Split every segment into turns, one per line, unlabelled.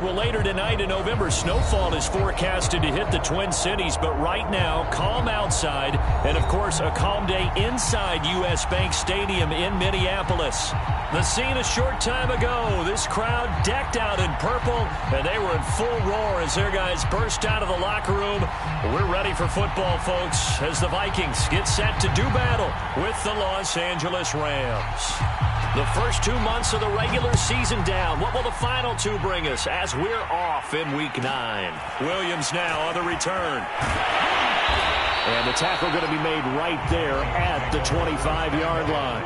Well, later tonight in November, snowfall is forecasted to hit the Twin Cities, but right now, calm outside, and of course, a calm day inside U.S. Bank Stadium in Minneapolis. The scene a short time ago, this crowd decked out in purple, and they were in full roar as their guys burst out of the locker room. We're ready for football, folks, as the Vikings get set to do battle with the Los Angeles Rams. The first 2 months of the regular season down. What will the final two bring us as we're off in Week 9? Williams now on the return. And the tackle going to be made right there at the 25-yard line.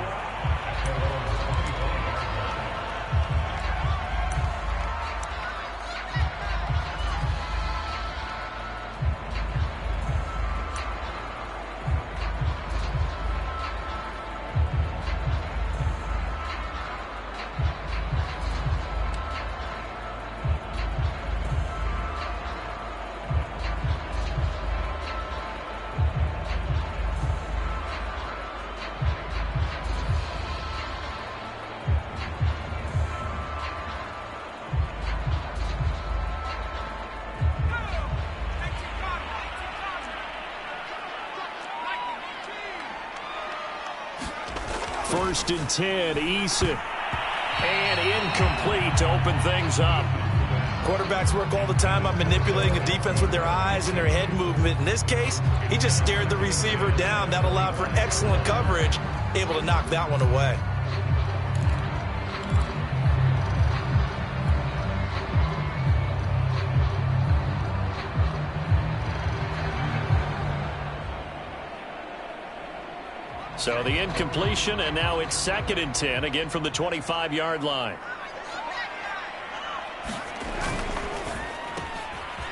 First and 10, Eason. And incomplete to open things up.
Quarterbacks work all the time on manipulating a defense with their eyes and their head movement. In this case, he just stared the receiver down. That allowed for excellent coverage, able to knock that one away.
So the incompletion, and now it's 2nd and 10, again from the 25-yard line.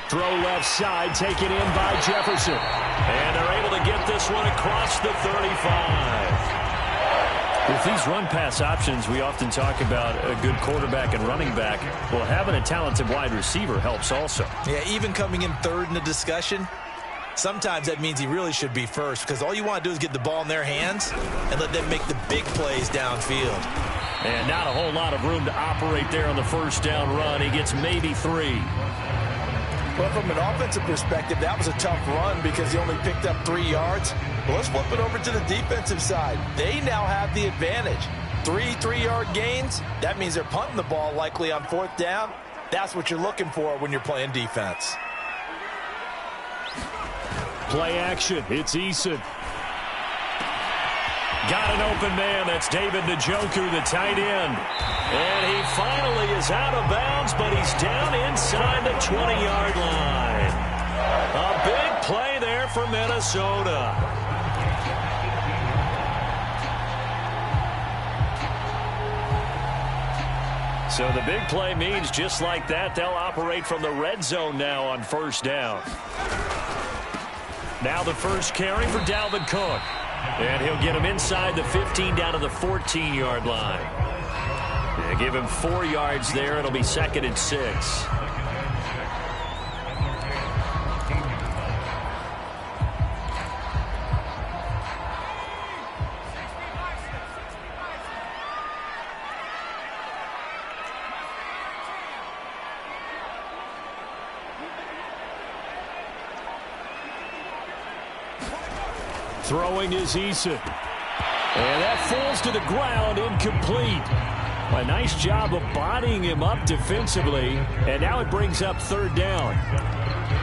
Throw left side, taken in by Jefferson. And they're able to get this one across the 35. With these run-pass options, we often talk about a good quarterback and running back. Well, having a talented wide receiver helps also.
Yeah, even coming in third in the discussion, sometimes that means he really should be first, because all you want to do is get the ball in their hands and let them make the big plays downfield.
And not a whole lot of room to operate there on the first down run. He gets maybe 3.
Well, from an offensive perspective, that was a tough run because he only picked up 3 yards. Well, let's flip it over to the defensive side. They now have the advantage. 3 3-yard gains, that means they're punting the ball likely on 4th down. That's what you're looking for when you're playing defense.
Play action. It's Eason. Got an open man. That's David Njoku, the tight end. And he finally is out of bounds, but he's down inside the 20-yard line. A big play there for Minnesota. So the big play means just like that, they'll operate from the red zone now on 1st down. Now the first carry for Dalvin Cook. And he'll get him inside the 15 down to the 14-yard line. They give him 4 yards there. It'll be 2nd and 6. Throwing is Eason. And that falls to the ground, incomplete. A nice job of bodying him up defensively. And now it brings up 3rd down.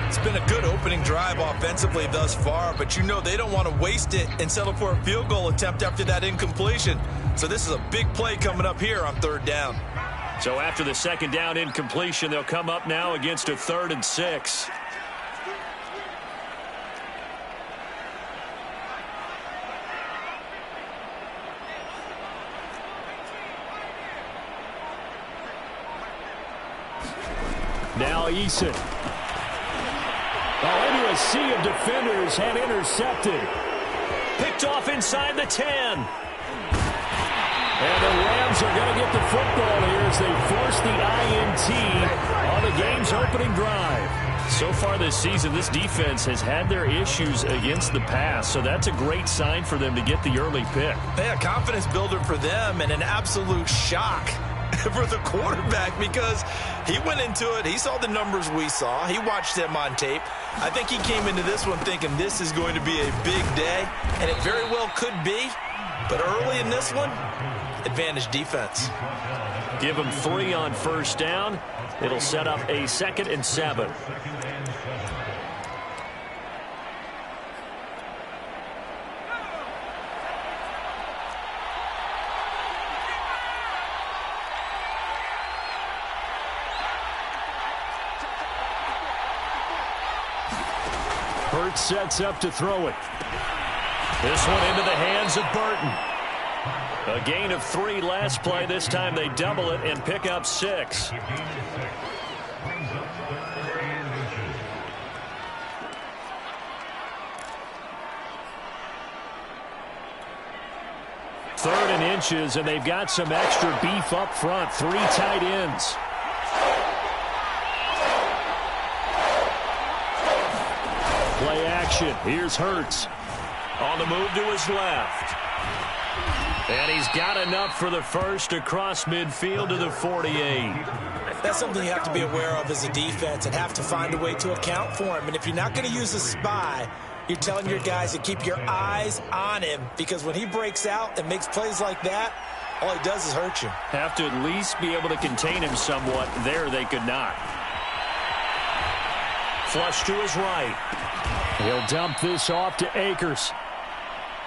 It's been a good opening drive offensively thus far, but you know they don't want to waste it and settle for a field goal attempt after that incompletion. So this is a big play coming up here on 3rd down.
So after the 2nd down incompletion, they'll come up now against a 3rd and 6. Now Eason. Oh, into a sea of defenders and intercepted. Picked off inside the 10. And the Rams are going to get the football here as they force the INT on the game's opening drive. So far this season, this defense has had their issues against the pass, so that's a great sign for them to get the early pick.
Yeah, confidence builder for them and an absolute shock for the quarterback because he went into it. He saw the numbers we saw. He watched them on tape. I think he came into this one thinking this is going to be a big day, and it very well could be. But early in this one, advantage defense.
Give him 3 on first down. It'll set up a 2nd and 7. Hurts sets up to throw it. This one into the hands of Burton. A gain of 3 last play. This time they double it and pick up 6. Third and inches, and they've got some extra beef up front. 3 tight ends. Play action. Here's Hurts. On the move to his left. And he's got enough for the first across midfield to the 48.
That's something you have to be aware of as a defense and have to find a way to account for him. And if you're not going to use a spy, you're telling your guys to keep your eyes on him, because when he breaks out and makes plays like that, all he does is hurt you.
Have to at least be able to contain him somewhat. There they could not. Flush to his right. He'll dump this off to Akers.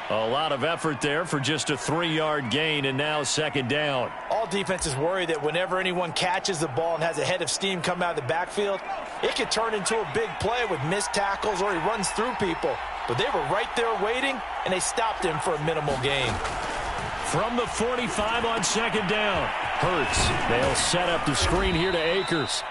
A lot of effort there for just a 3-yard gain, and now 2nd down.
All defenses worry that whenever anyone catches the ball and has a head of steam come out of the backfield, it could turn into a big play with missed tackles or he runs through people. But they were right there waiting, and they stopped him for a minimal gain.
From the 45 on 2nd down. Hurts. They'll set up the screen here to Akers.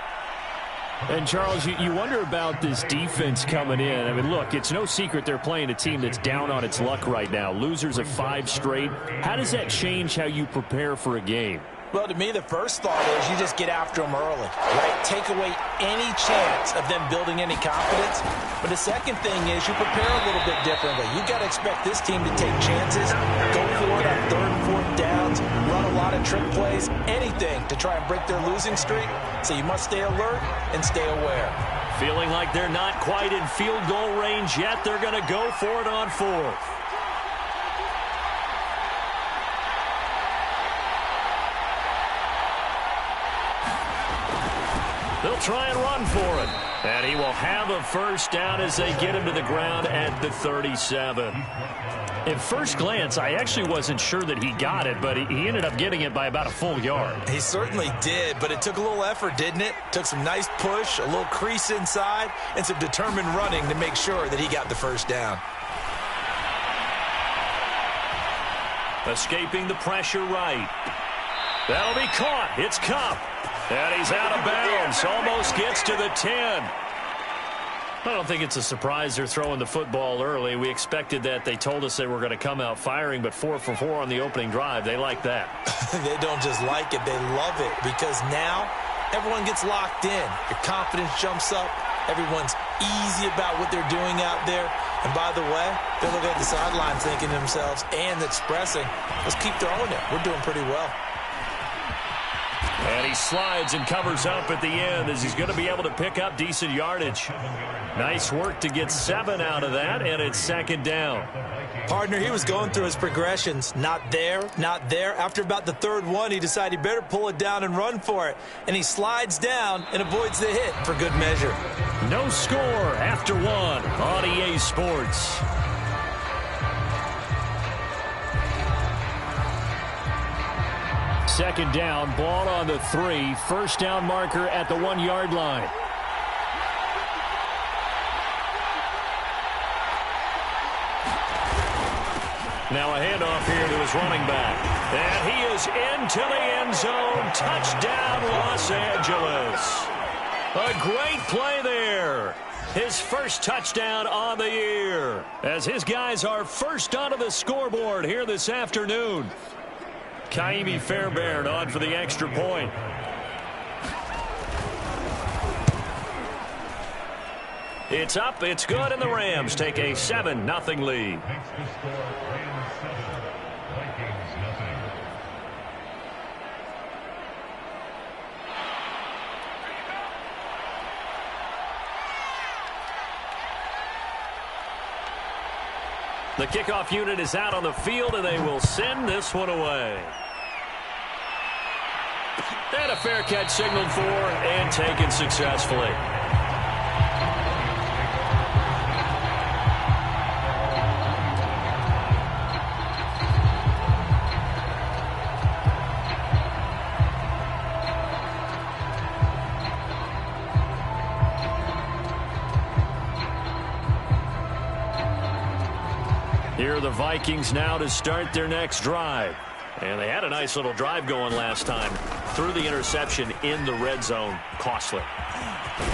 And, Charles, you wonder about this defense coming in. I mean, look, it's no secret they're playing a team that's down on its luck right now. Losers of 5 straight. How does that change how you prepare for a game?
Well, to me, the first thought is you just get after them early, right? Take away any chance of them building any confidence. But the second thing is you prepare a little bit differently. You got to expect this team to take chances, go for it on 3rd and 4th downs, run a lot of trick plays, anything to try and break their losing streak. So you must stay alert and stay aware.
Feeling like they're not quite in field goal range yet. They're going to go for it on 4th. They'll try and run for it. And he will have a first down as they get him to the ground at the 37. At first glance, I actually wasn't sure that he got it, but he ended up getting it by about a full yard.
He certainly did, but it took a little effort, didn't it? Took some nice push, a little crease inside, and some determined running to make sure that he got the first down.
Escaping the pressure right. That'll be caught. It's Kupp. And he's out of bounds. Almost gets to the 10. I don't think it's a surprise they're throwing the football early. We expected that. They told us they were going to come out firing, but 4 for 4 on the opening drive. They like that.
They don't just like it. They love it, because now everyone gets locked in. Your confidence jumps up. Everyone's easy about what they're doing out there. And by the way, they're looking at the sidelines thinking to themselves and expressing, let's keep throwing it. We're doing pretty well.
And he slides and covers up at the end as he's going to be able to pick up decent yardage. Nice work to get 7 out of that, and it's 2nd down.
Partner, he was going through his progressions. Not there, not there. After about the 3rd one, he decided he better pull it down and run for it. And he slides down and avoids the hit for good measure.
No score after 1 on EA Sports. Second down, ball on the 3. First down marker at the 1-yard line. Now a handoff here to his running back. And he is into the end zone. Touchdown, Los Angeles. A great play there. His first touchdown on the year, as his guys are first onto the scoreboard here this afternoon. Kaimi Fairbairn on for the extra point. It's up, it's good, and the Rams take a 7-0 lead. The kickoff unit is out on the field, and they will send this one away. And a fair catch signaled for and taken successfully. Here are the Vikings now to start their next drive. And they had a nice little drive going last time. Threw the interception in the red zone. Costly.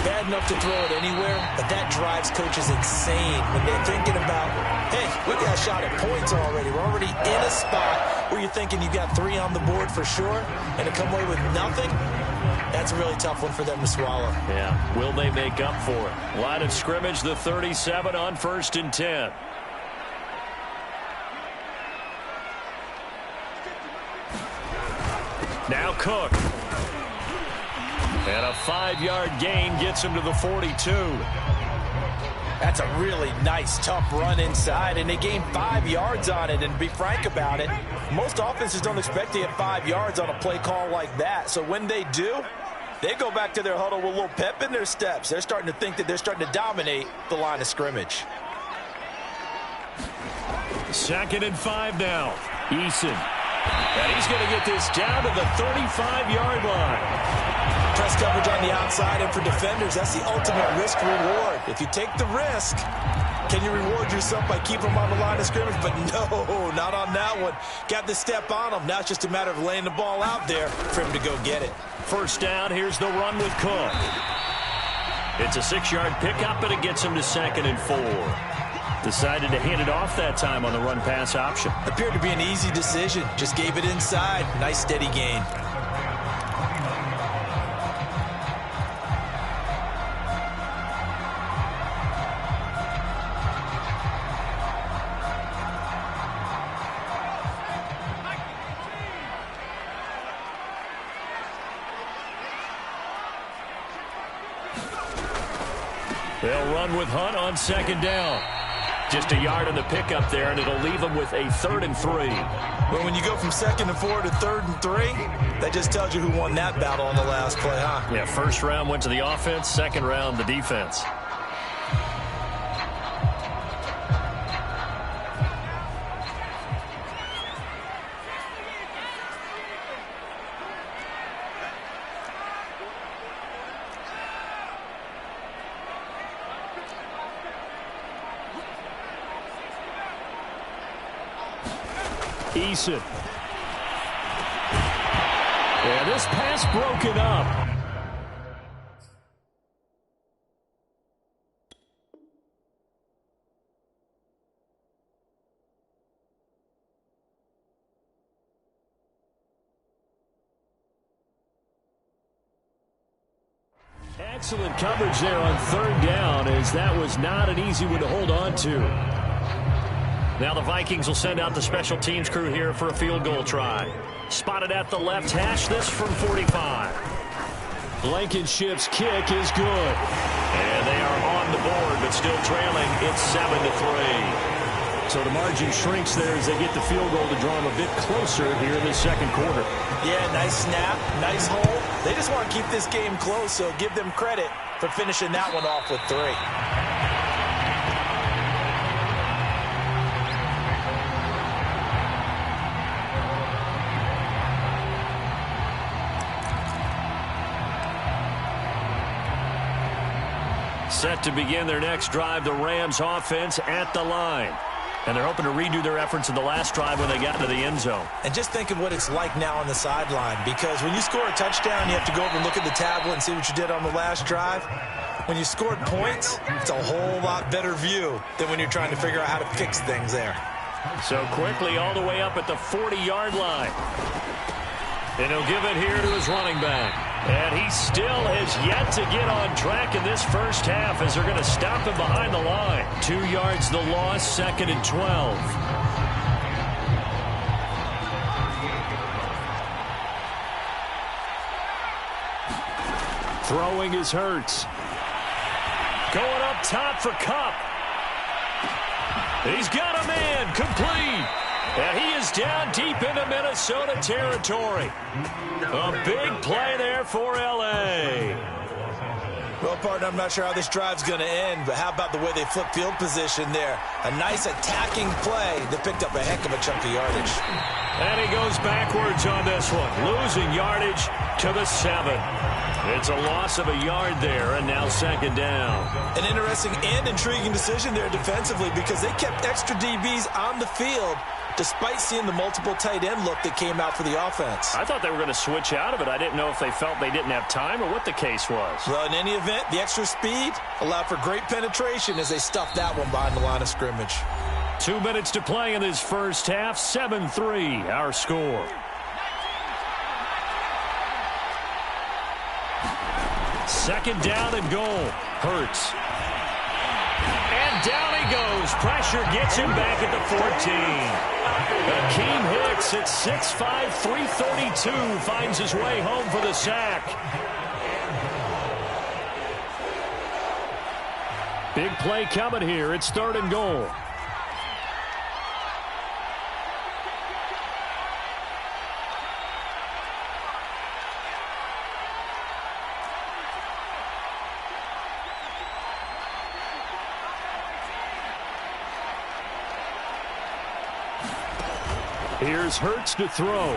Bad enough to throw it anywhere, but that drives coaches insane when they're thinking about, hey, we got a shot at points already. We're already in a spot where you're thinking you got 3 on the board for sure, and to come away with nothing, that's a really tough one for them to swallow.
Yeah, will they make up for it? Line of scrimmage, the 37 on 1st and 10. Now Cook. And a 5-yard gain gets him to the 42.
That's a really nice, tough run inside, and they gained 5 yards on it. And to be frank about it, most offenses don't expect to get 5 yards on a play call like that. So when they do, they go back to their huddle with a little pep in their steps. They're starting to think that they're starting to dominate the line of scrimmage.
2nd and 5 now. Eason. And he's going to get this down to the 35-yard line.
Press coverage on the outside, and for defenders, that's the ultimate risk-reward. If you take the risk, can you reward yourself by keeping them on the line of scrimmage? But no, not on that one. Got the step on them. Now it's just a matter of laying the ball out there for him to go get it.
1st down, here's the run with Cook. It's a 6-yard pickup, and it gets him to 2nd and 4. Decided to hand it off that time on the run-pass option.
Appeared to be an easy decision. Just gave it inside. Nice, steady gain.
They'll run with Hunt on 2nd down. Just a yard on the pickup there, and it'll leave them with a 3rd and 3.
But when you go from 2nd and 4 to 3rd and 3, that just tells you who won that battle on the last play, huh?
Yeah, 1st round went to the offense, 2nd round the defense. Eason. And this pass broken up. Excellent coverage there on 3rd down, as that was not an easy one to hold on to. Now the Vikings will send out the special teams crew here for a field goal try. Spotted at the left hash, this from 45. Blankenship's kick is good. And they are on the board, but still trailing. It's 7-3. So the margin shrinks there as they get the field goal to draw them a bit closer here in the 2nd quarter.
Yeah, nice snap, nice hole. They just want to keep this game close, so give them credit for finishing that one off with 3.
Set to begin their next drive, the Rams offense at the line. And they're hoping to redo their efforts in the last drive when they got into the end zone.
And just think of what it's like now on the sideline, because when you score a touchdown, you have to go over and look at the tablet and see what you did on the last drive. When you scored points, it's a whole lot better view than when you're trying to figure out how to fix things there.
So quickly all the way up at the 40-yard line. And he'll give it here to his running back. And he still has yet to get on track in this first half as they're going to stop him behind the line. 2 yards the loss, 2nd and 12. Throwing is Hurts. Going up top for Kupp. He's got a man, complete. And he is down deep into Minnesota territory. A big play there for L.A.
Well, partner, I'm not sure how this drive's going to end, but how about the way they flip field position there? A nice attacking play that picked up a heck of a chunk of yardage.
And he goes backwards on this one, losing yardage to the 7. It's a loss of a yard there, and now second down.
An interesting and intriguing decision there defensively because they kept extra DBs on the field despite seeing the multiple tight end look that came out for the offense.
I thought they were going to switch out of it. I didn't know if they felt they didn't have time or what the case was.
Well, in any event, the extra speed allowed for great penetration as they stuffed that one behind the line of scrimmage.
2 minutes to play in this first half. 7-3, our score. Second down and goal. Hurts. And down he goes. Pressure gets him back at the 14. Akeem Hicks at 6'5", 332 finds his way home for the sack. Big play coming here. It's third and goal. Here's Hurts to throw.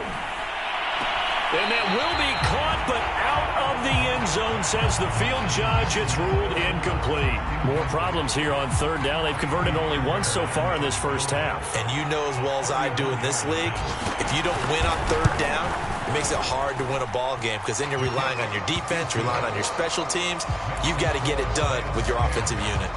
And that will be caught, but out of the end zone, says the field judge. It's ruled incomplete. More problems here on third down. They've converted only once so far in this first half.
And you know as well as I do in this league, if you don't win on third down, it makes it hard to win a ball game because then you're relying on your defense, relying on your special teams. You've got to get it done with your offensive unit.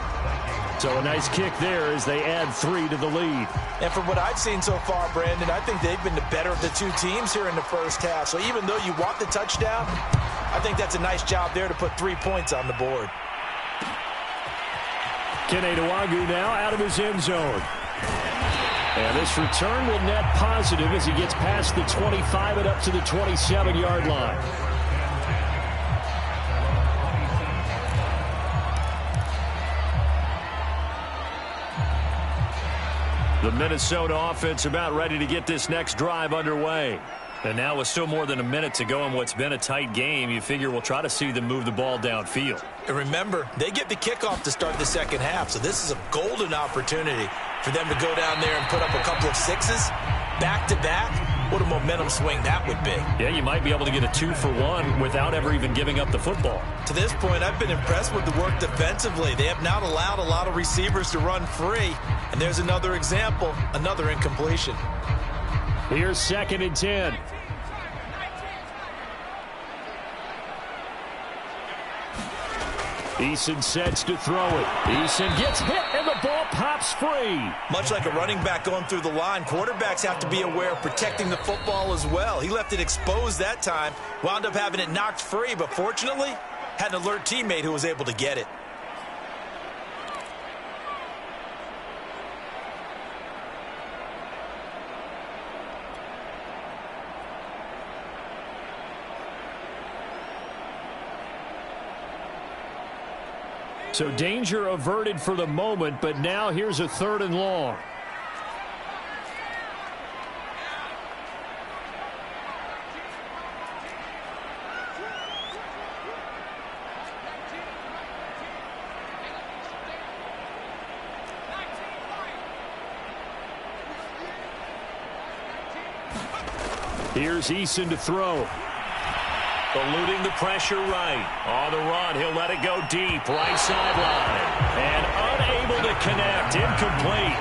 So a nice kick there as they add 3 to the lead.
And from what I've seen so far, Brandon, I think they've been the better of the two teams here in the first half. So even though you want the touchdown, I think that's a nice job there to put 3 points on the board.
Kene Nwangwu now out of his end zone. And this return will net positive as he gets past the 25 and up to the 27-yard line. The Minnesota offense about ready to get this next drive underway. And now with still more than a minute to go in what's been a tight game, you figure we'll try to see them move the ball downfield.
And remember, they get the kickoff to start the second half, so this is a golden opportunity for them to go down there and put up a couple of sixes back-to-back. What a momentum swing that would be.
Yeah, you might be able to get a 2-for-1 without ever even giving up the football.
To this point, I've been impressed with the work defensively. They have not allowed a lot of receivers to run free. And there's another example, another incompletion.
Here's second and 10. Eason sets to throw it. Eason gets hit, and the ball pops free.
Much like a running back going through the line, quarterbacks have to be aware of protecting the football as well. He left it exposed that time, wound up having it knocked free, but fortunately, had an alert teammate who was able to get it.
So danger averted for the moment, but now here's a third and long. Here's Eason to throw. Eluding the pressure right. On the run, he'll let it go deep. Right sideline. And unable to connect. Incomplete.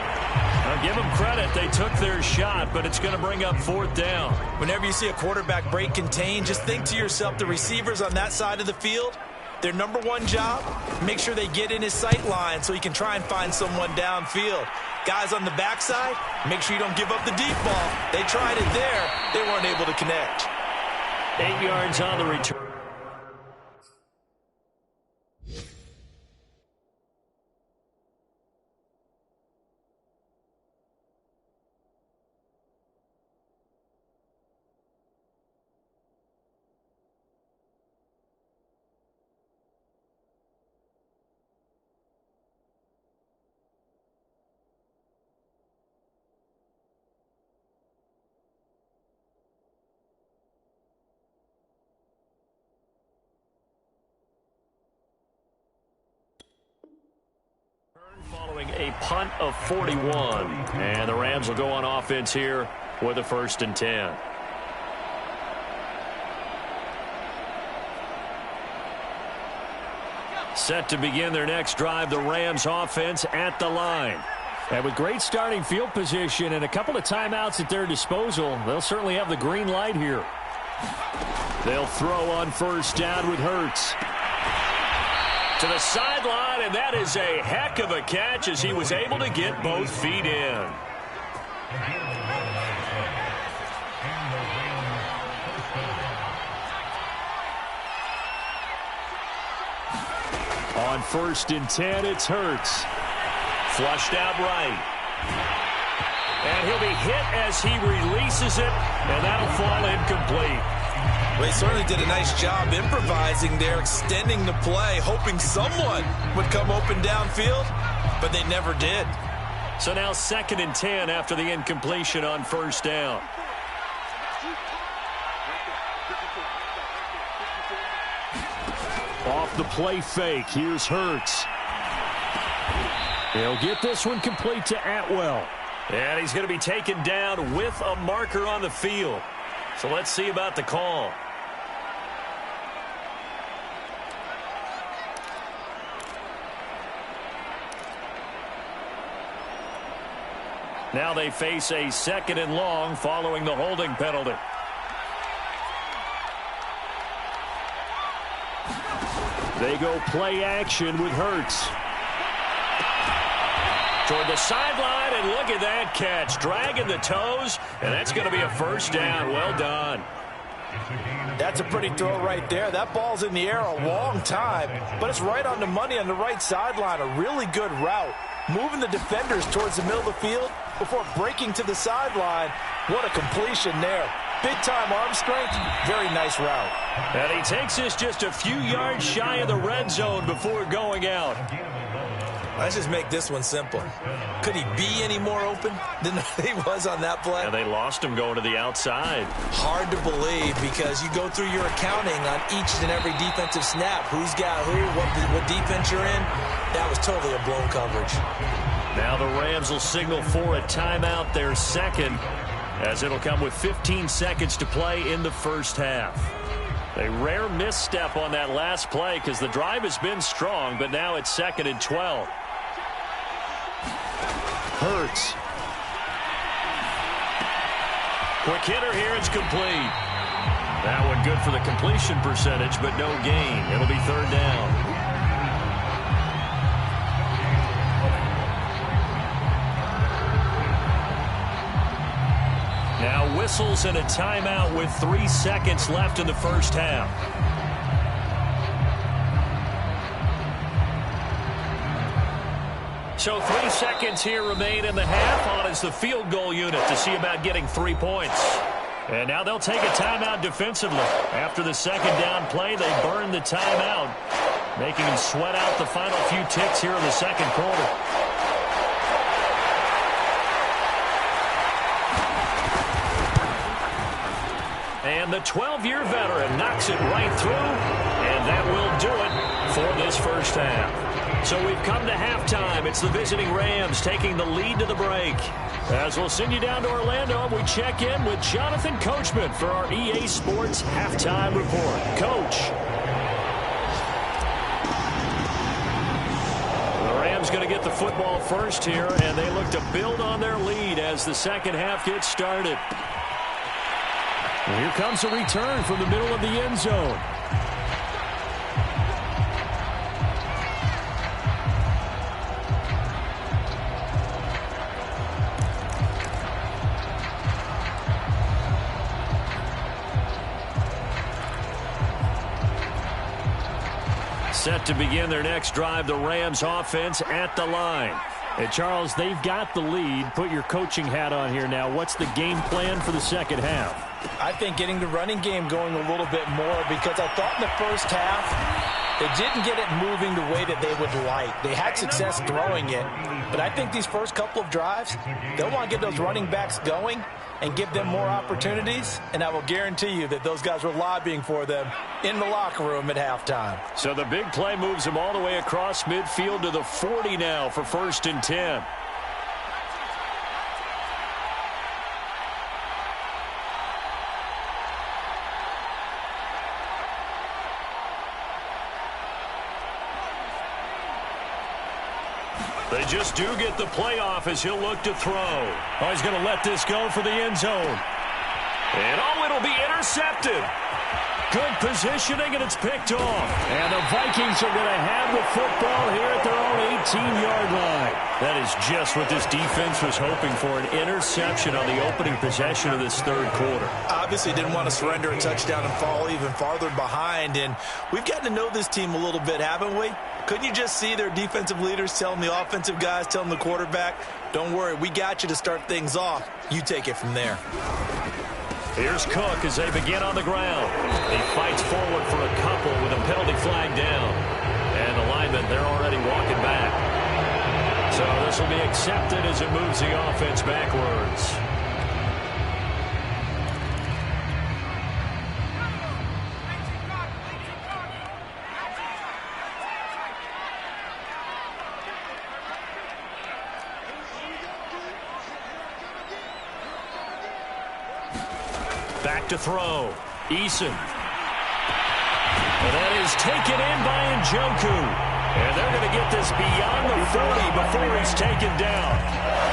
Now give them credit. They took their shot, but it's going to bring up fourth down.
Whenever you see a quarterback break contain, just think to yourself, the receivers on that side of the field, their number one job, make sure they get in his sight line so he can try and find someone downfield. Guys on the backside, make sure you don't give up the deep ball. They tried it there. They weren't able to connect.
8 yards on the return. A punt of 41. And the Rams will go on offense here with a 1st and 10. Set to begin their next drive, the Rams offense at the line. And with great starting field position and a couple of timeouts at their disposal, they'll certainly have the green light here. They'll throw on 1st down with Hurts. To the sideline, and that is a heck of a catch as he was able to get both feet in. On 1st and 10, it's Hurts. Flushed out right. And he'll be hit as he releases it, and that'll fall incomplete.
Well, he certainly did a nice job improvising there, extending the play, hoping someone would come open downfield, but they never did.
So now 2nd and 10 after the incompletion on 1st down. Off the play fake, here's Hurts. He'll get this one complete to Atwell. And he's going to be taken down with a marker on the field. So let's see about the call. Now they face a 2nd and long following the holding penalty. They go play action with Hurts. Toward the sideline, and look at that catch. Dragging the toes, and that's going to be a 1st down. Well done.
That's a pretty throw right there. That ball's in the air a long time, but it's right on the money on the right sideline. A really good route. Moving the defenders towards the middle of the field before breaking to the sideline. What a completion there. Big-time arm strength. Very nice route.
And he takes this just a few yards shy of the red zone before going out.
Let's just make this one simple. Could he be any more open than he was on that play?
And they lost him going to the outside.
Hard to believe because you go through your accounting on each and every defensive snap. Who's got who, what defense you're in. That was totally a blown coverage.
Now the Rams will signal for a timeout, their 2nd, as it'll come with 15 seconds to play in the 1st half. A rare misstep on that last play because the drive has been strong, but now it's 2nd and 12. Hurts. Quick hitter here, it's complete. That one good for the completion percentage, but no gain. It'll be 3rd down. Now whistles and a timeout with 3 seconds left in the 1st half. So 3 seconds here remain in the half. On is the field goal unit to see about getting 3 points. And now they'll take a timeout defensively. After the 2nd down play, they burn the timeout, making them sweat out the final few ticks here in the 2nd quarter. And the 12-year veteran knocks it right through, and that will do it for this 1st half. So we've come to halftime. It's the visiting Rams taking the lead to the break. As we'll send you down to Orlando, we check in with Jonathan Coachman for our EA Sports Halftime Report. Coach. The Rams going to get the football first here, and they look to build on their lead as the 2nd half gets started. And here comes a return from the middle of the end zone. Set to begin their next drive, the Rams offense at the line. And Charles, they've got the lead. Put your coaching hat on here now. What's the game plan for the 2nd half?
I think getting the running game going a little bit more because I thought in the 1st half they didn't get it moving the way that they would like. They had success throwing it, but I think these first couple of drives, they'll want to get those running backs going and give them more opportunities, and I will guarantee you that those guys were lobbying for them in the locker room at halftime.
So the big play moves them all the way across midfield to the 40 now for 1st and 10. They just do get the playoff as he'll look to throw. Oh, he's going to let this go for the end zone. And oh, it'll be intercepted. Good positioning, and it's picked off. And the Vikings are going to have the football here at their own 18-yard line. That is just what this defense was hoping for, an interception on the opening possession of this third quarter.
Obviously didn't want to surrender a touchdown and fall even farther behind, and we've gotten to know this team a little bit, haven't we? Couldn't you just see their defensive leaders telling the offensive guys, telling the quarterback, don't worry, we got you to start things off. You take it from there.
Here's Cook as they begin on the ground. He fights forward for a couple with a penalty flag down. And the linemen, they're already walking back. So this will be accepted as it moves the offense backwards. Back to throw. Eason. And that is taken in by Njoku. And they're going to get this beyond the 40 before he's taken down.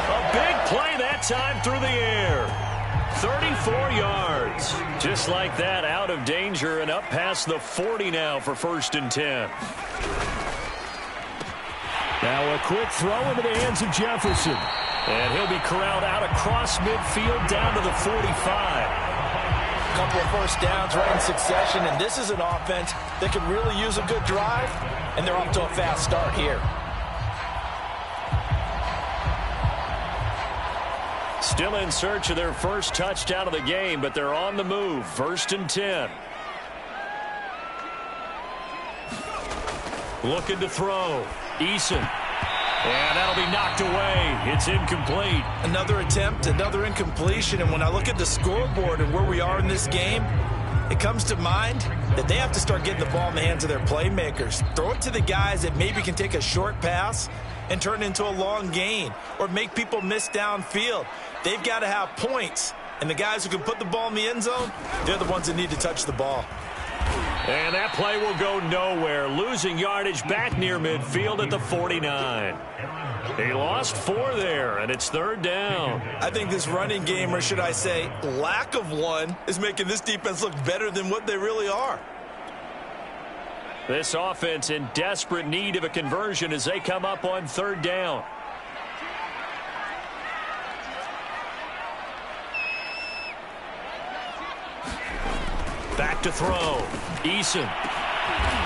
A big play that time through the air. 34 yards. Just like that, out of danger and up past the 40 now for 1st and 10. Now a quick throw into the hands of Jefferson. And he'll be corralled out across midfield down to the 45.
Couple of first downs right in succession, and this is an offense that could really use a good drive, and they're off to a fast start here.
Still in search of their first touchdown of the game, but they're on the move. 1st and 10. Looking to throw. Eason. And that'll be knocked away. It's incomplete.
Another attempt, another incompletion. And when I look at the scoreboard and where we are in this game, it comes to mind that they have to start getting the ball in the hands of their playmakers. Throw it to the guys that maybe can take a short pass and turn it into a long gain or make people miss downfield. They've got to have points. And the guys who can put the ball in the end zone, they're the ones that need to touch the ball.
And that play will go nowhere. Losing yardage back near midfield at the 49. He lost 4 there, and it's 3rd down.
I think this running game, or should I say lack of one, is making this defense look better than what they really are.
This offense in desperate need of a conversion as they come up on 3rd down. Back to throw. Eason.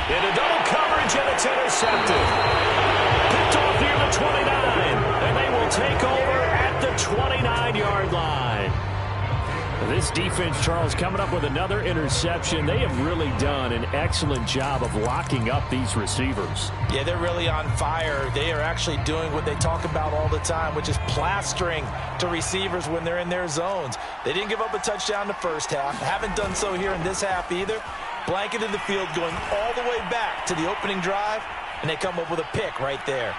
Into double coverage, and it's intercepted. Picked off near the 29, and they will take over at the 29-yard line. This defense, Charles, coming up with another interception. They have really done an excellent job of locking up these receivers.
Yeah, they're really on fire. They are actually doing what they talk about all the time, which is plastering to receivers when they're in their zones. They didn't give up a touchdown in the first half. Haven't done so here in this half either. Blanketed the field, going all the way back to the opening drive, and they come up with a pick right there.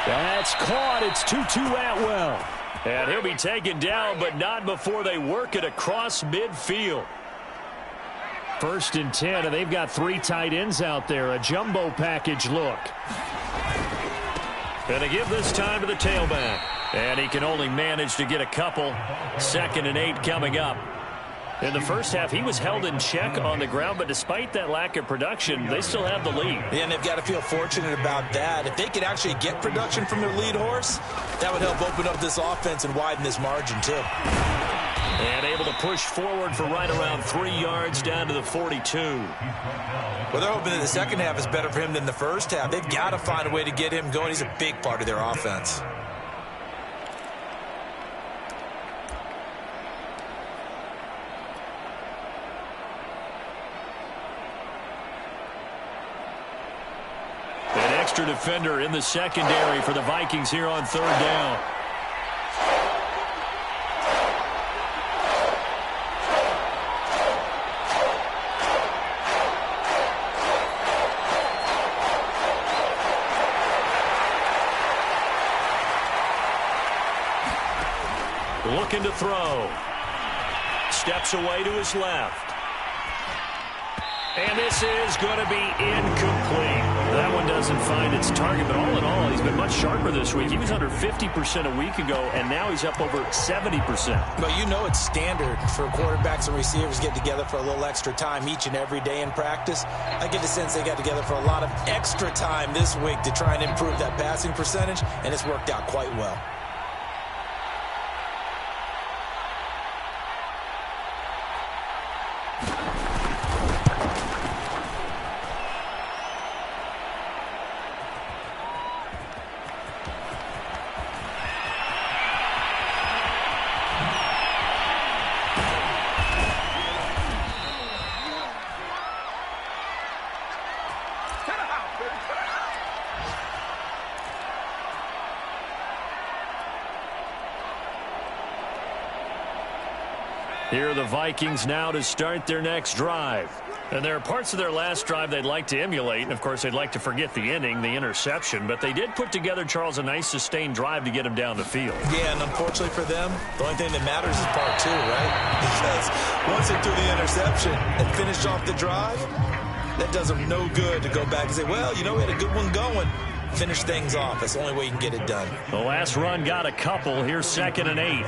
That's caught. It's Tutu Atwell. And he'll be taken down, but not before they work it across midfield. 1st and 10, and they've got 3 tight ends out there. A jumbo package look. And they give this time to the tailback. And he can only manage to get a couple. 2nd and 8 coming up. In the first half, he was held in check on the ground, but despite that lack of production, they still have the lead.
Yeah, and they've got to feel fortunate about that. If they could actually get production from their lead horse, that would help open up this offense and widen this margin, too.
And able to push forward for right around 3 yards down to the 42.
Well, they're hoping that the second half is better for him than the first half. They've got to find a way to get him going. He's a big part of their offense.
Defender in the secondary for the Vikings here on 3rd down. Looking to throw. Steps away to his left. And this is going to be incomplete. That one doesn't find its target, but all in all, he's been much sharper this week. He was under 50% a week ago, and now he's up over 70%.
But you know it's standard for quarterbacks and receivers get together for a little extra time each and every day in practice. I get the sense they got together for a lot of extra time this week to try and improve that passing percentage, and it's worked out quite well.
Here are the Vikings now to start their next drive. And there are parts of their last drive they'd like to emulate. And, of course, they'd like to forget the inning, the interception. But they did put together, Charles, a nice sustained drive to get him down the field.
Yeah, and unfortunately for them, the only thing that matters is part two, right? Because once they threw the interception and finished off the drive, that does them no good to go back and say, well, you know, we had a good one going. Finish things off. That's the only way you can get it done.
The last run got a couple. Here's 2nd and 8.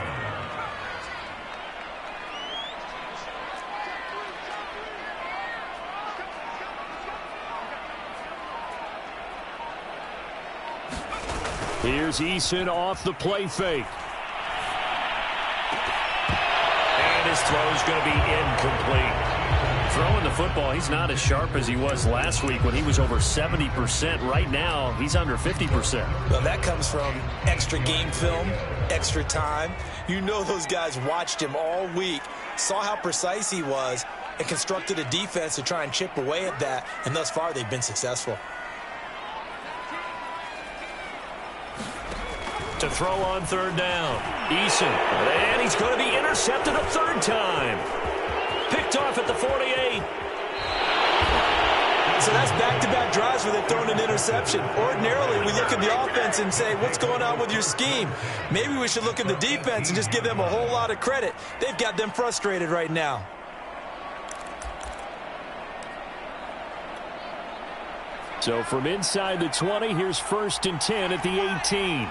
Here's Eason off the play fake. And his throw's going to be incomplete. Throwing the football, he's not as sharp as he was last week when he was over 70%. Right now, he's under 50%.
Well, that comes from extra game film, extra time. You know those guys watched him all week, saw how precise he was, and constructed a defense to try and chip away at that. And thus far, they've been successful.
To throw on 3rd down. Eason. And he's going to be intercepted a 3rd time. Picked off at the 48.
So that's back-to-back drives where they've thrown an interception. Ordinarily, we look at the offense and say, what's going on with your scheme? Maybe we should look at the defense and just give them a whole lot of credit. They've got them frustrated right now.
So from inside the 20, here's 1st and 10 at the 18.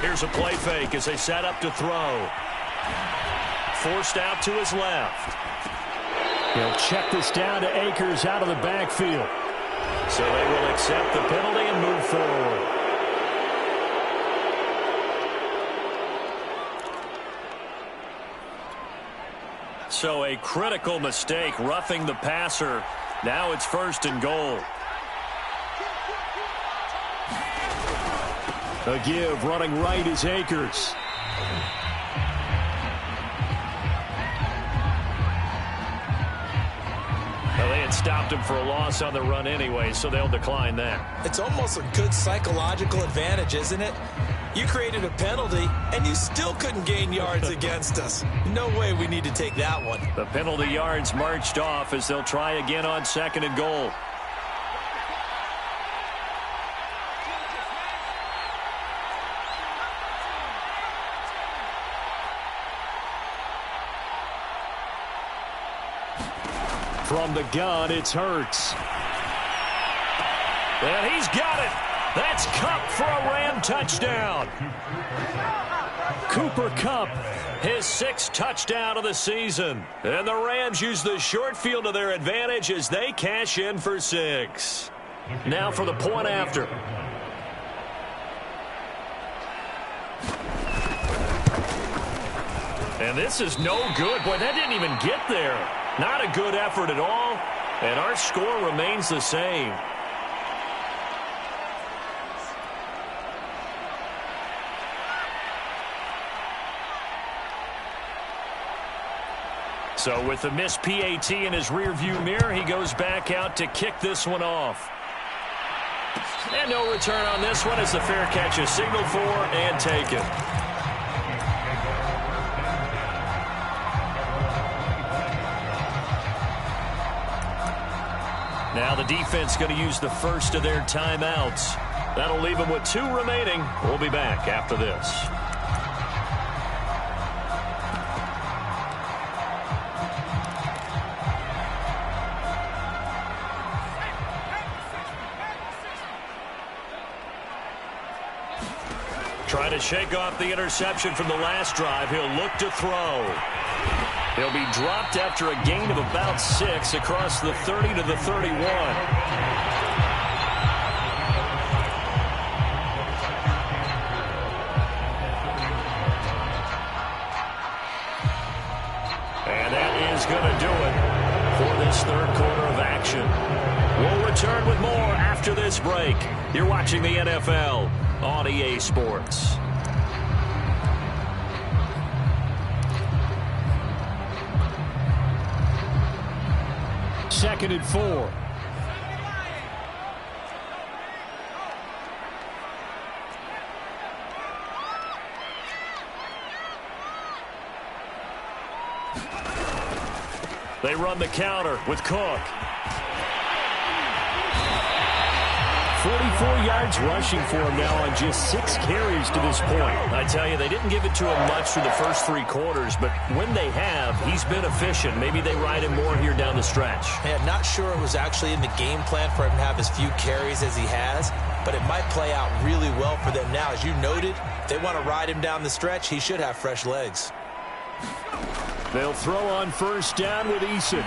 Here's a play fake as they set up to throw. Forced out to his left. He'll check this down to Akers out of the backfield. So they will accept the penalty and move forward. So a critical mistake, roughing the passer. Now it's 1st and goal. A give, running right is Akers. Well, they had stopped him for a loss on the run anyway, so they'll decline that.
It's almost a good psychological advantage, isn't it? You created a penalty, and you still couldn't gain yards against us. No way we need to take that one.
The penalty yards marched off as they'll try again on 2nd and goal. From the gun, it's Hurts. And he's got it. That's Kupp for a Ram touchdown. Cooper Kupp, his 6th touchdown of the season. And the Rams use the short field to their advantage as they cash in for 6. Now for the point after. And this is no good. Boy, that didn't even get there. Not a good effort at all. And our score remains the same. So with the missed PAT in his rearview mirror, he goes back out to kick this one off. And no return on this one as the fair catch is signaled for and taken. Now the defense going to use the first of their timeouts. That'll leave them with 2 remaining. We'll be back after this. Trying to shake off the interception from the last drive. He'll look to throw. He'll be dropped after a gain of about 6 across the 30 to the 31. And that is going to do it for this third quarter of action. We'll return with more after this break. You're watching the NFL on EA Sports. Second and 4. They run the counter with Cook. 44 yards rushing for him now on just 6 carries to this point. I tell you, they didn't give it to him much through the first 3 quarters, but when they have, he's been efficient. Maybe they ride him more here down the stretch.
Yeah, not sure it was actually in the game plan for him to have as few carries as he has, but it might play out really well for them now. As you noted, if they want to ride him down the stretch, he should have fresh legs.
They'll throw on first down with Eason.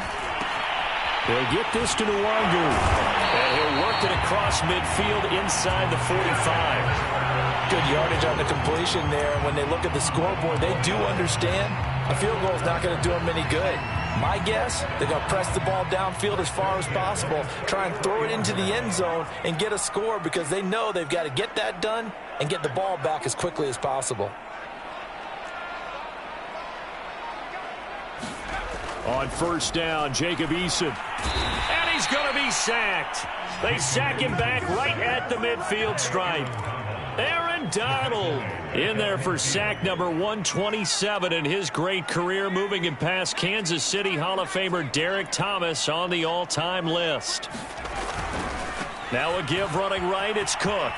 They'll get this to Nwangu. And he'll work it across midfield inside the 45.
Good yardage on the completion there. And when they look at the scoreboard, they do understand a field goal is not going to do them any good. My guess, they're going to press the ball downfield as far as possible, try and throw it into the end zone and get a score because they know they've got to get that done and get the ball back as quickly as possible.
On first down, Jacob Eason. And he's going to be sacked. They sack him back right at the midfield stripe. Aaron Donald in there for sack number 127 in his great career, moving him past Kansas City Hall of Famer Derek Thomas on the all-time list. Now a give running right, it's Cook.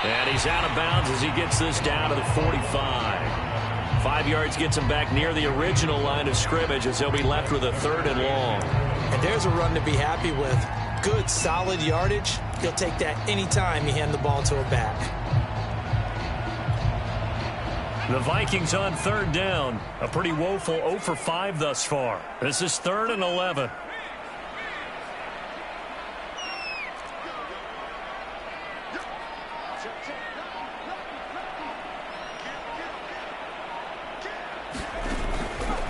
And he's out of bounds as he gets this down to the 45. 5 yards gets him back near the original line of scrimmage as he'll be left with a 3rd and long.
And there's a run to be happy with. Good, solid yardage. He'll take that anytime you hand the ball to a back.
The Vikings on 3rd down. A pretty woeful 0 for 5 thus far. This is 3rd and 11.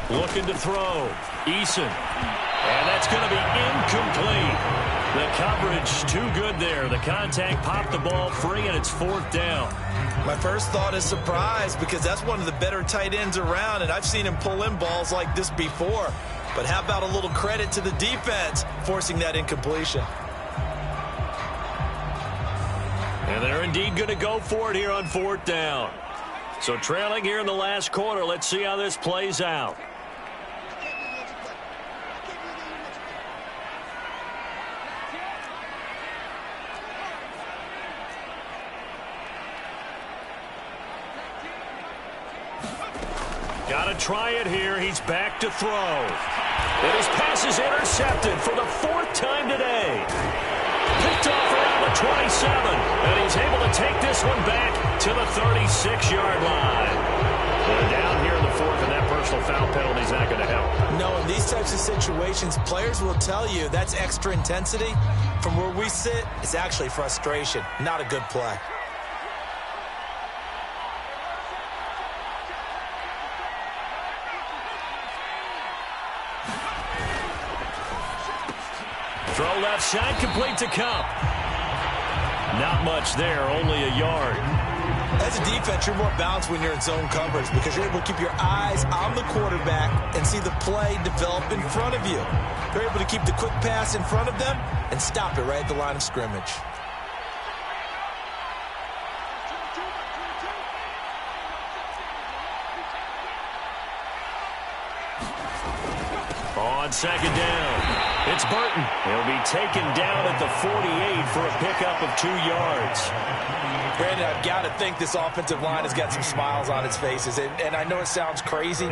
Looking to throw. Eason. And that's going to be incomplete. The coverage too good there. The contact popped the ball free, and it's 4th down.
My first thought is surprise because that's one of the better tight ends around, and I've seen him pull in balls like this before. But how about a little credit to the defense forcing that incompletion?
And they're indeed going to go for it here on 4th down. So trailing here in the last quarter, let's see how this plays out. Got to try it here. He's back to throw. And his pass is intercepted for the 4th time today. Picked off around the 27. And he's able to take this one back to the 36-yard line. They're down here in the 4th, and that personal foul penalty is not going to help.
No, in these types of situations, players will tell you that's extra intensity. From where we sit, it's actually frustration, not a good play.
Throw left side, complete to Cup. Not much there, only a yard.
As a defense, you're more balanced when you're in zone coverage because you're able to keep your eyes on the quarterback and see the play develop in front of you. You're able to keep the quick pass in front of them and stop it right at the line of scrimmage.
On 2nd down. It's Burton. He'll be taken down at the 48 for a pickup of 2 yards.
Brandon, I've got to think this offensive line has got some smiles on its faces. And I know it sounds crazy,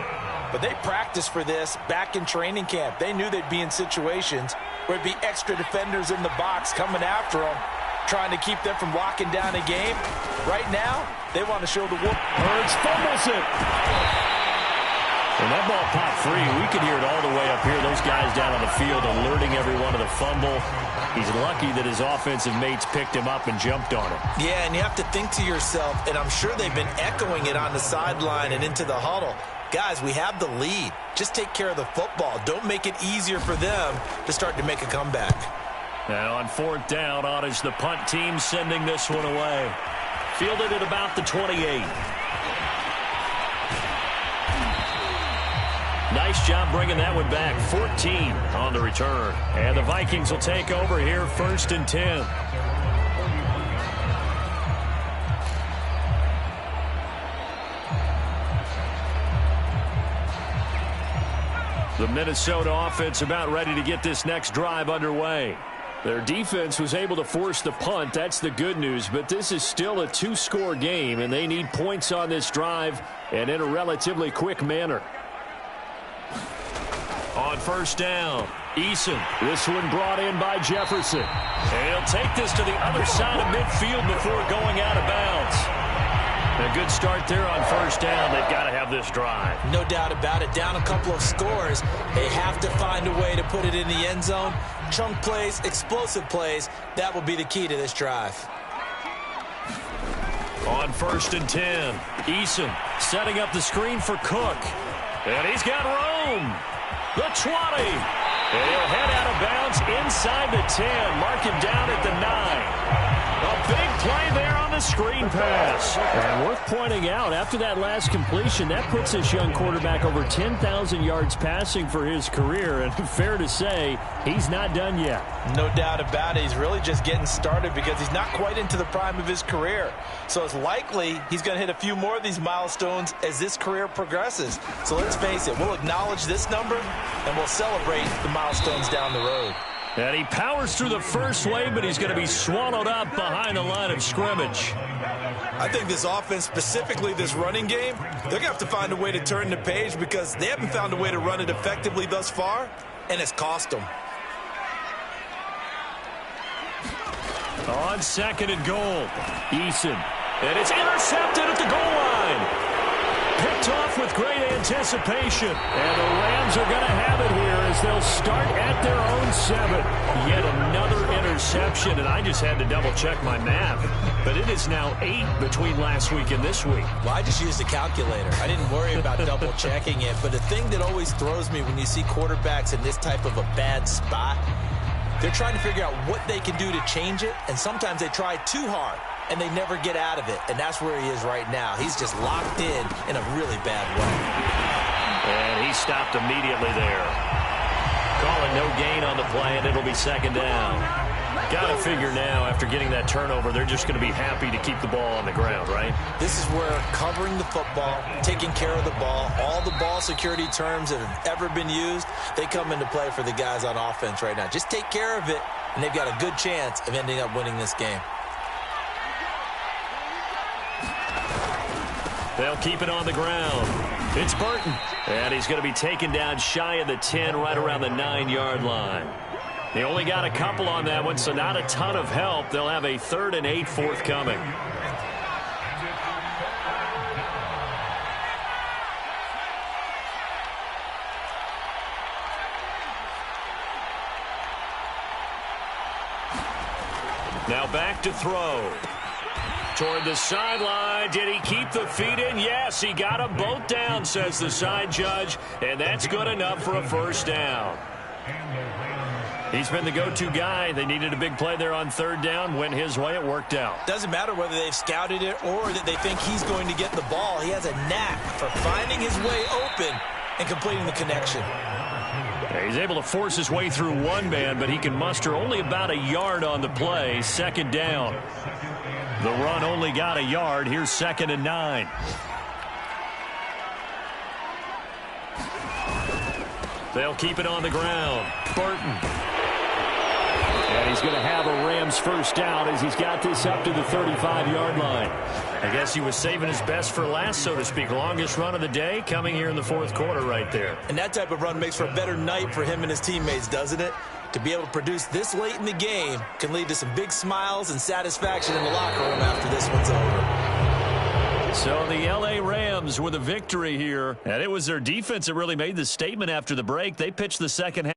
but they practiced for this back in training camp. They knew they'd be in situations where it'd be extra defenders in the box coming after them. trying to keep them from locking down a game. Right now, they want to show the wolf.
Hurts fumbles it. When that ball popped free, we could hear it all the way up here. Those guys down on the field alerting everyone of the fumble. He's lucky that his offensive mates picked him up and jumped on it.
Yeah, and you have to think to yourself, and I'm sure they've been echoing it on the sideline and into the huddle. Guys, we have the lead. Just take care of the football. Don't make it easier for them to start to make a comeback.
Now on fourth down, on is the punt team sending this one away. Fielded at about the 28. Nice job bringing that one back. 14 on the return. And the Vikings will take over here, 1st and 10. The Minnesota offense about ready to get this next drive underway. Their defense was able to force the punt. That's the good news. But this is still a 2-score game, and they need points on this drive and in a relatively quick manner. On 1st down, Eason. This one brought in by Jefferson. And he'll take this to the other side of midfield before going out of bounds. A good start there on 1st down. They've got to have this drive.
No doubt about it. Down a couple of scores. They have to find a way to put it in the end zone. Chunk plays, explosive plays. That will be the key to this drive.
On 1st and 10, Eason setting up the screen for Cook. And he's got Rome. The 20. And he'll head out of bounds inside the 10. Mark him down at the 9. A big play there on the screen pass. And worth pointing out, after that last completion, that puts this young quarterback over 10,000 yards passing for his career. And fair to say, he's not done yet.
No doubt about it. He's really just getting started because he's not quite into the prime of his career. So it's likely he's going to hit a few more of these milestones as this career progresses. So let's face it, we'll acknowledge this number and we'll celebrate the milestones down the road.
And he powers through the first wave, but he's going to be swallowed up behind the line of scrimmage.
I think this offense, specifically this running game, they're going to have to find a way to turn the page because they haven't found a way to run it effectively thus far, and it's cost them.
On 2nd and goal, Eason. And it's intercepted at the goal line. Picked off with great anticipation. And the Rams are going to have it here as they'll start at their own 7. Yet another interception, and I just had to double-check my math. But it is now 8 between last week and this week.
Well, I just used a calculator. I didn't worry about double-checking it. But the thing that always throws me when you see quarterbacks in this type of a bad spot, they're trying to figure out what they can do to change it, and sometimes they try too hard. And they never get out of it. And that's where he is right now. He's just locked in a really bad way.
And he stopped immediately there. Calling no gain on the play, and it'll be 2nd down. Got to figure now, after getting that turnover, they're just going to be happy to keep the ball on the ground, right?
This is where covering the football, taking care of the ball, all the ball security terms that have ever been used, they come into play for the guys on offense right now. Just take care of it, and they've got a good chance of ending up winning this game.
They'll keep it on the ground. It's Burton. And he's going to be taken down shy of the 10, right around the 9-yard line. They only got a couple on that one, so not a ton of help. They'll have a 3rd and 8 forthcoming. Now back to throw. Toward the sideline. Did he keep the feet in? Yes, he got them both down, says the side judge, and that's good enough for a 1st down. He's been the go-to guy. They needed a big play there on 3rd down. Went his way. It worked out.
Doesn't matter whether they've scouted it or that they think he's going to get the ball. He has a knack for finding his way open and completing the connection.
He's able to force his way through one man, but he can muster only about a yard on the play. 2nd down. The run only got a yard. Here's 2nd and 9. They'll keep it on the ground. Burton. And he's going to have a Rams 1st down as he's got this up to the 35-yard line. I guess he was saving his best for last, so to speak. Longest run of the day coming here in the 4th quarter right there.
And that type of run makes for a better night for him and his teammates, doesn't it? To be able to produce this late in the game can lead to some big smiles and satisfaction in the locker room after this one's over.
So the L.A. Rams with a victory here, and it was their defense that really made the statement after the break. They pitched the second half.